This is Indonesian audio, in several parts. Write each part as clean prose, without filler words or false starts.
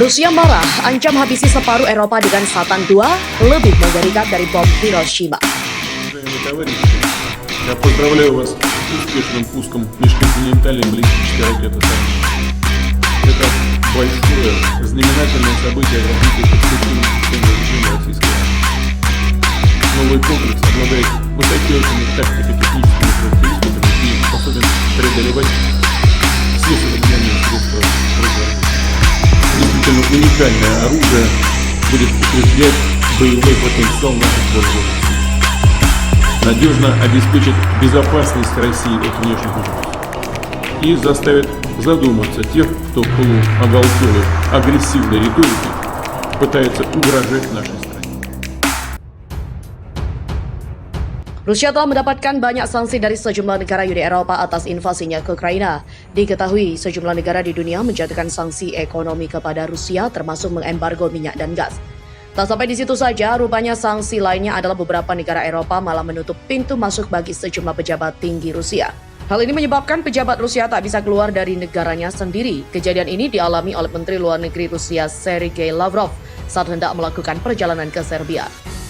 Rusia marah, ancam habisi separuh Eropa dengan Satan II lebih mengerikan dari bom Hiroshima. Уважаемые товарищи, я поздравляю вас с успешным пуском межконтинентальной баллистической ракеты «Таймс». Это большое, знаменательное событие в развитии перспективной системы режима российской армии. Новый комплекс обладает высочайшими тактико-техническими характеристиками и способен преодолевать все современные средства производства. Действительно уникальное оружие будет укреплять боевой потенциал наших вооруженных сил. Надежно обеспечит безопасность России от внешних угроз и заставит задуматься тех, кто в пылу оголтелой агрессивной риторики пытается угрожать нашей стране. Rusia telah mendapatkan banyak sanksi dari sejumlah negara Uni Eropa atas invasinya ke Ukraina. Diketahui sejumlah negara di dunia menjatuhkan sanksi ekonomi kepada Rusia termasuk mengembargo minyak dan gas. Tak sampai di situ saja, rupanya sanksi lainnya adalah beberapa negara Eropa malah menutup pintu masuk bagi sejumlah pejabat tinggi Rusia. Hal ini menyebabkan pejabat Rusia tak bisa keluar dari negaranya sendiri. Kejadian ini dialami oleh Menteri Luar Negeri Rusia Sergei Lavrov saat hendak melakukan perjalanan ke Serbia.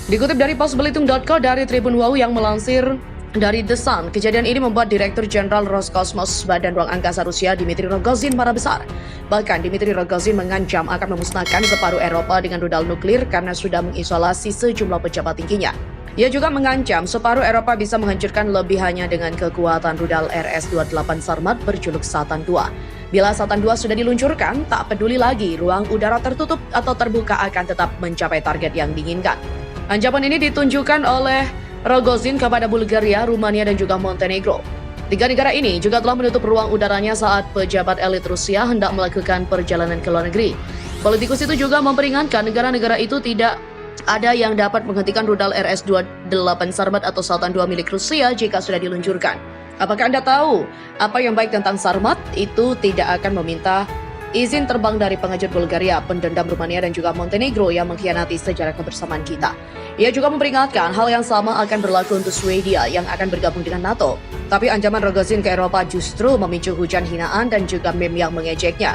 Dikutip dari posbelitung.co dari Tribun Wow yang melansir dari The Sun, kejadian ini membuat Direktur Jenderal Roskosmos Badan Ruang Angkasa Rusia Dmitry Rogozin marah besar. Bahkan Dmitry Rogozin mengancam akan memusnahkan separuh Eropa dengan rudal nuklir karena sudah mengisolasi sejumlah pejabat tingginya. Ia juga mengancam separuh Eropa bisa menghancurkan lebih hanya dengan kekuatan rudal RS-28 Sarmat berjuluk Satan II. Bila Satan II sudah diluncurkan, tak peduli lagi ruang udara tertutup atau terbuka akan tetap mencapai target yang diinginkan. Ancaman ini ditunjukkan oleh Rogozin kepada Bulgaria, Rumania, dan juga Montenegro. Tiga negara ini juga telah menutup ruang udaranya saat pejabat elit Rusia hendak melakukan perjalanan ke luar negeri. Politikus itu juga memperingatkan negara-negara itu tidak ada yang dapat menghentikan rudal RS-28 Sarmat atau Satan II milik Rusia jika sudah diluncurkan. Apakah Anda tahu apa yang baik tentang Sarmat? Itu tidak akan meminta izin terbang dari pengajut Bulgaria, pendendam Rumania, dan juga Montenegro yang mengkhianati sejarah kebersamaan kita. Ia juga memperingatkan hal yang sama akan berlaku untuk Swedia yang akan bergabung dengan NATO. Tapi ancaman Rogozin ke Eropa justru memicu hujan hinaan dan juga meme yang mengejeknya.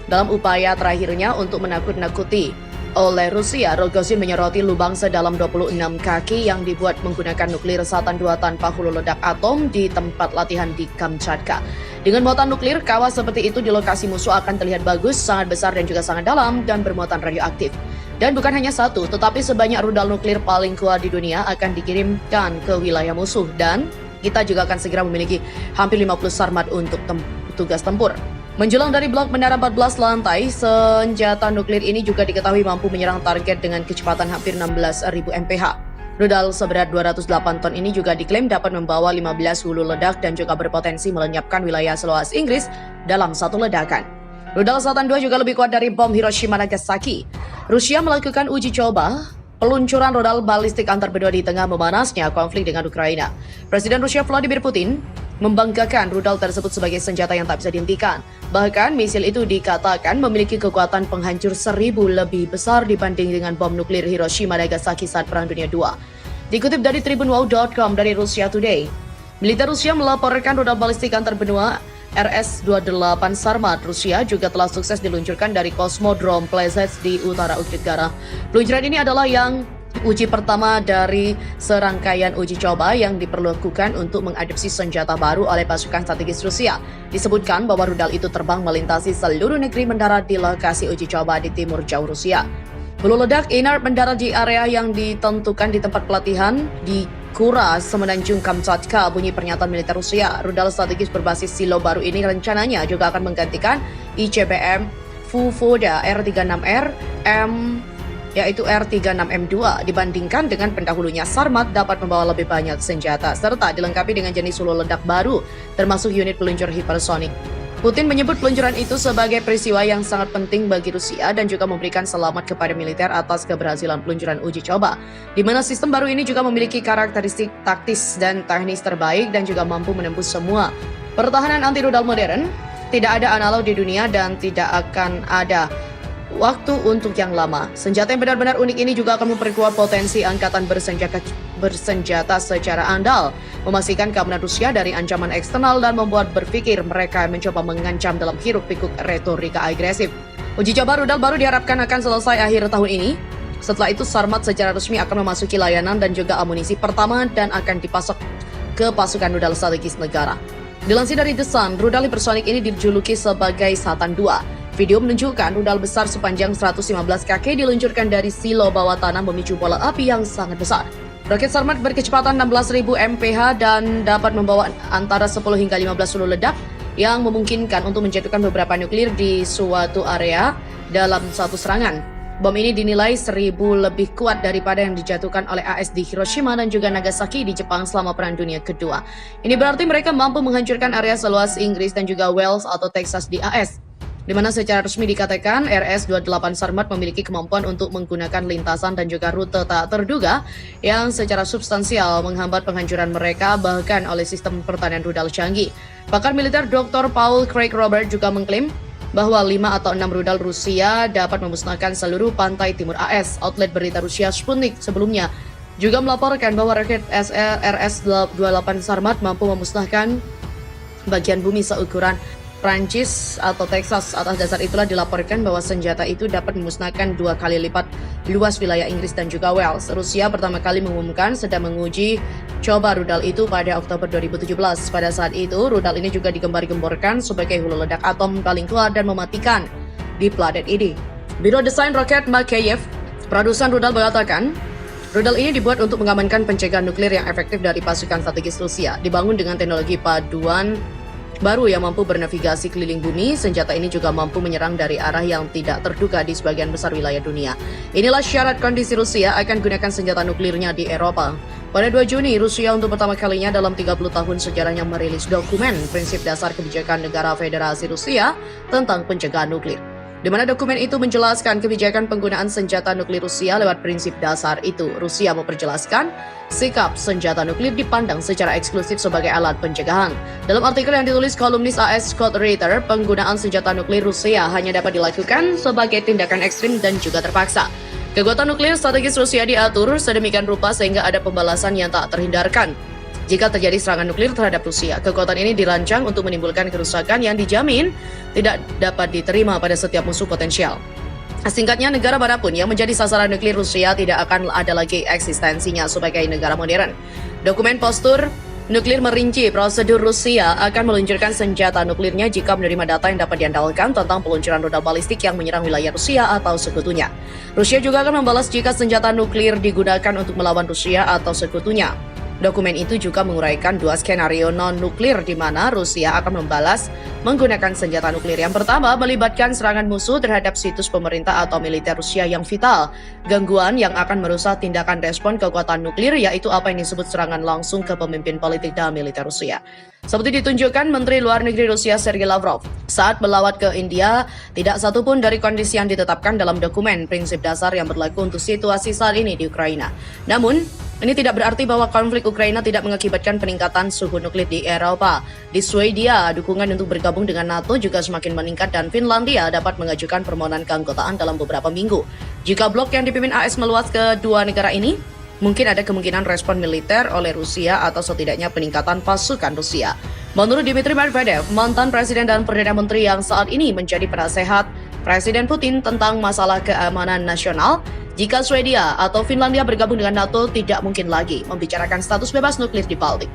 Dalam upaya terakhirnya untuk menakut-nakuti oleh Rusia, Rogozin menyoroti lubang sedalam 26 kaki yang dibuat menggunakan nuklir Satan II tanpa hulu ledak atom di tempat latihan di Kamchatka. Dengan muatan nuklir, kawah seperti itu di lokasi musuh akan terlihat bagus, sangat besar dan juga sangat dalam dan bermuatan radioaktif. Dan bukan hanya satu, tetapi sebanyak rudal nuklir paling kuat di dunia akan dikirimkan ke wilayah musuh. Dan kita juga akan segera memiliki hampir 50 Sarmat untuk tugas tempur. Menjulang dari blok menara 14 lantai, senjata nuklir ini juga diketahui mampu menyerang target dengan kecepatan hampir 16.000 mph. Rudal seberat 208 ton ini juga diklaim dapat membawa 15 hulu ledak dan juga berpotensi melenyapkan wilayah seluas Inggris dalam satu ledakan. Rudal Satan II juga lebih kuat dari bom Hiroshima Nagasaki. Rusia melakukan uji coba peluncuran rudal balistik antar benua di tengah memanasnya konflik dengan Ukraina. Presiden Rusia Vladimir Putin membanggakan rudal tersebut sebagai senjata yang tak bisa dihentikan. Bahkan misil itu dikatakan memiliki kekuatan penghancur 1000 lebih besar dibanding dengan bom nuklir Hiroshima Nagasaki saat Perang Dunia II. Dikutip dari tribunwow.com dari Russia Today, militer Rusia melaporkan rudal balistik antar benua RS-28 Sarmat Rusia juga telah sukses diluncurkan dari Kosmodrom Plesets di utara Negara. Peluncuran ini adalah yang uji pertama dari serangkaian uji coba yang diperlakukan untuk mengadopsi senjata baru oleh pasukan strategis Rusia. Disebutkan bahwa rudal itu terbang melintasi seluruh negeri mendarat di lokasi uji coba di timur jauh Rusia. Hulu ledak inert mendarat di area yang ditentukan di tempat pelatihan di Kura, semenanjung Kamchatka, bunyi pernyataan militer Rusia. Rudal strategis berbasis silo baru ini rencananya juga akan menggantikan ICBM Vukovoda R-36R yaitu R-36M2 dibandingkan dengan pendahulunya. Sarmat dapat membawa lebih banyak senjata serta dilengkapi dengan jenis hulu ledak baru termasuk unit peluncur hipersonik. Putin menyebut peluncuran itu sebagai peristiwa yang sangat penting bagi Rusia dan juga memberikan selamat kepada militer atas keberhasilan peluncuran uji coba, di mana sistem baru ini juga memiliki karakteristik taktis dan teknis terbaik dan juga mampu menembus semua pertahanan anti rudal modern. Tidak ada analog di dunia dan tidak akan ada waktu untuk yang lama. Senjata yang benar-benar unik ini juga akan memperkuat potensi angkatan bersenjata secara andal, memastikan keamanan Rusia dari ancaman eksternal dan membuat berpikir mereka mencoba mengancam dalam hiruk-pikuk retorika agresif. Uji coba rudal baru diharapkan akan selesai akhir tahun ini. Setelah itu Sarmat secara resmi akan memasuki layanan dan juga amunisi pertama dan akan dipasok ke pasukan rudal strategis negara. Dilansir dari The Sun, rudal hipersonik ini dijuluki sebagai Satan 2. Video menunjukkan rudal besar sepanjang 115 kaki diluncurkan dari silo bawah tanah memicu bola api yang sangat besar. Roket Sarmat berkecepatan 16.000 mph dan dapat membawa antara 10 hingga 15 hulu ledak yang memungkinkan untuk menjatuhkan beberapa nuklir di suatu area dalam satu serangan. Bom ini dinilai 1.000 lebih kuat daripada yang dijatuhkan oleh AS di Hiroshima dan juga Nagasaki di Jepang selama Perang Dunia Kedua. Ini berarti mereka mampu menghancurkan area seluas Inggris dan juga Wales atau Texas di AS, di mana secara resmi dikatakan RS-28 Sarmat memiliki kemampuan untuk menggunakan lintasan dan juga rute tak terduga yang secara substansial menghambat penghancuran mereka bahkan oleh sistem pertahanan rudal canggih. Pakar militer Dr. Paul Craig Robert juga mengklaim bahwa 5 atau 6 rudal Rusia dapat memusnahkan seluruh pantai timur AS. Outlet berita Rusia Sputnik sebelumnya juga melaporkan bahwa roket RS-28 Sarmat mampu memusnahkan bagian bumi seukuran Prancis atau Texas. Atas dasar itulah dilaporkan bahwa senjata itu dapat memusnahkan 2 kali lipat luas wilayah Inggris dan juga Wales. Rusia pertama kali mengumumkan sedang menguji coba rudal itu pada Oktober 2017. Pada saat itu, rudal ini juga digembar-gemborkan sebagai hulu ledak atom paling kuat dan mematikan di planet ini. Biro Desain Roket Makeyev, produsen rudal, mengatakan rudal ini dibuat untuk mengamankan pencegahan nuklir yang efektif dari pasukan strategis Rusia. Dibangun dengan teknologi paduan baru yang mampu bernavigasi keliling bumi. Senjata ini juga mampu menyerang dari arah yang tidak terduga di sebagian besar wilayah dunia. Inilah syarat kondisi Rusia akan gunakan senjata nuklirnya di Eropa. Pada 2 Juni, Rusia untuk pertama kalinya dalam 30 tahun sejarahnya merilis dokumen Prinsip Dasar Kebijakan Negara Federasi Rusia tentang pencegahan nuklir, di mana dokumen itu menjelaskan kebijakan penggunaan senjata nuklir Rusia. Lewat prinsip dasar itu, Rusia memperjelaskan sikap senjata nuklir dipandang secara eksklusif sebagai alat pencegahan. Dalam artikel yang ditulis kolumnis AS Scott Ritter, penggunaan senjata nuklir Rusia hanya dapat dilakukan sebagai tindakan ekstrim dan juga terpaksa. Kekuatan nuklir strategis Rusia diatur sedemikian rupa sehingga ada pembalasan yang tak terhindarkan. Jika terjadi serangan nuklir terhadap Rusia, kekuatan ini dirancang untuk menimbulkan kerusakan yang dijamin tidak dapat diterima pada setiap musuh potensial. Singkatnya, negara manapun yang menjadi sasaran nuklir Rusia tidak akan ada lagi eksistensinya sebagai negara modern. Dokumen postur nuklir merinci prosedur Rusia akan meluncurkan senjata nuklirnya jika menerima data yang dapat diandalkan tentang peluncuran rudal balistik yang menyerang wilayah Rusia atau sekutunya. Rusia juga akan membalas jika senjata nuklir digunakan untuk melawan Rusia atau sekutunya. Dokumen itu juga menguraikan 2 skenario non-nuklir di mana Rusia akan membalas menggunakan senjata nuklir. Yang pertama, melibatkan serangan musuh terhadap situs pemerintah atau militer Rusia yang vital. Gangguan yang akan merusak tindakan respon kekuatan nuklir, yaitu apa yang disebut serangan langsung ke pemimpin politik dan militer Rusia. Seperti ditunjukkan Menteri Luar Negeri Rusia Sergei Lavrov saat melawat ke India, tidak satupun dari kondisi yang ditetapkan dalam dokumen prinsip dasar yang berlaku untuk situasi saat ini di Ukraina. Namun, ini tidak berarti bahwa konflik Ukraina tidak mengakibatkan peningkatan suhu nuklir di Eropa. Di Swedia, dukungan untuk bergabung dengan NATO juga semakin meningkat dan Finlandia dapat mengajukan permohonan keanggotaan dalam beberapa minggu. Jika blok yang dipimpin AS meluas ke 2 negara ini, mungkin ada kemungkinan respon militer oleh Rusia atau setidaknya peningkatan pasukan Rusia. Menurut Dmitry Medvedev, mantan presiden dan perdana menteri yang saat ini menjadi penasehat Presiden Putin tentang masalah keamanan nasional, jika Swedia atau Finlandia bergabung dengan NATO, tidak mungkin lagi membicarakan status bebas nuklir di Baltik.